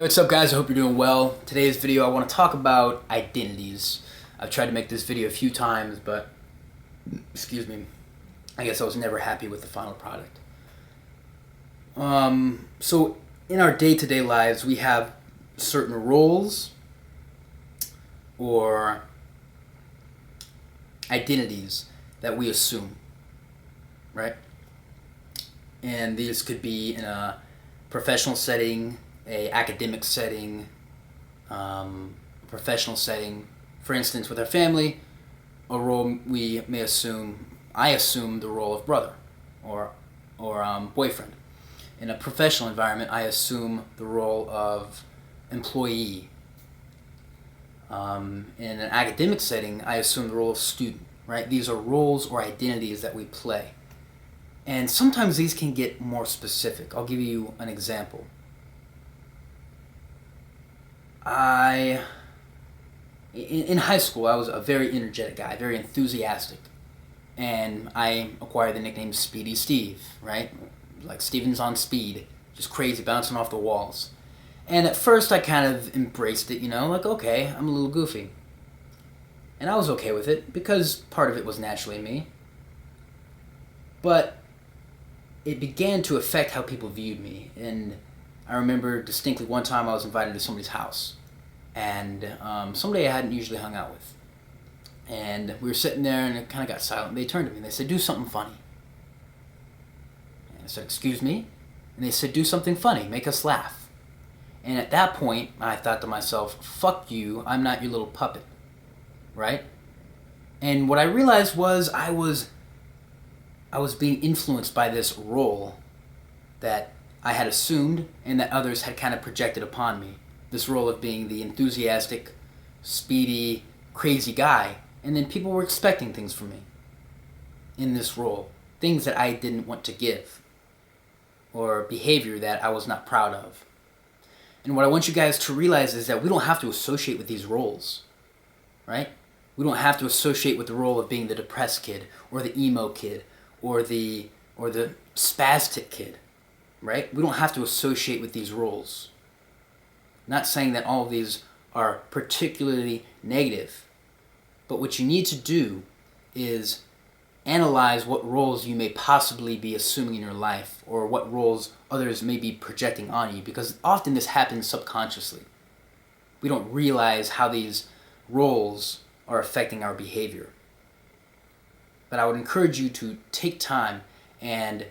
What's up, guys? I hope you're doing well. Today's video I want to talk about identities. I've tried to make this video a few times, but excuse me, I guess I was never happy with the final product. So in our day-to-day lives we have certain roles or identities that we assume, right? And these could be in a professional setting, a academic setting, professional setting. For instance, with our family, a role we may assume, I assume the role of brother or boyfriend. In a professional environment, I assume the role of employee. In an academic setting, I assume the role of student, right? These are roles or identities that we play. And sometimes these can get more specific. I'll give you an example. In high school, I was a very energetic guy, very enthusiastic. And I acquired the nickname Speedy Steve, right? Like Steven's on speed, just crazy, bouncing off the walls. And at first I kind of embraced it, like, okay, I'm a little goofy. And I was okay with it, because part of it was naturally me. But it began to affect how people viewed me. And I remember distinctly one time I was invited to somebody's house. And somebody I hadn't usually hung out with. And we were sitting there and it kind of got silent. They turned to me and they said, "Do something funny." And I said, "Excuse me?" And they said, "Do something funny, make us laugh." And at that point, I thought to myself, fuck you, I'm not your little puppet. Right? And what I realized was I was being influenced by this role that I had assumed and that others had kind of projected upon me. This role of being the enthusiastic, speedy, crazy guy. And then people were expecting things from me in this role. Things that I didn't want to give. Or behavior that I was not proud of. And what I want you guys to realize is that we don't have to associate with these roles. Right? We don't have to associate with the role of being the depressed kid, or the emo kid, or the spastic kid. Right? We don't have to associate with these roles. I'm not saying that all of these are particularly negative, but what you need to do is analyze what roles you may possibly be assuming in your life, or what roles others may be projecting on you, because often this happens subconsciously. We don't realize how these roles are affecting our behavior. But I would encourage you to take time and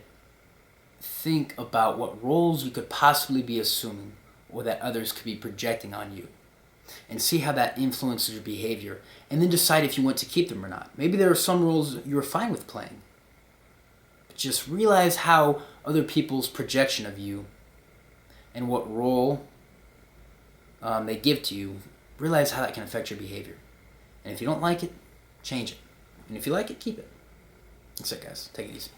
think about what roles you could possibly be assuming, or that others could be projecting on you, and see how that influences your behavior, and then decide if you want to keep them or not. Maybe there are some roles you're fine with playing, but just realize how other people's projection of you and what role they give to you, realize how that can affect your behavior. And if you don't like it, change it. And if you like it, keep it. That's it, guys. Take it easy.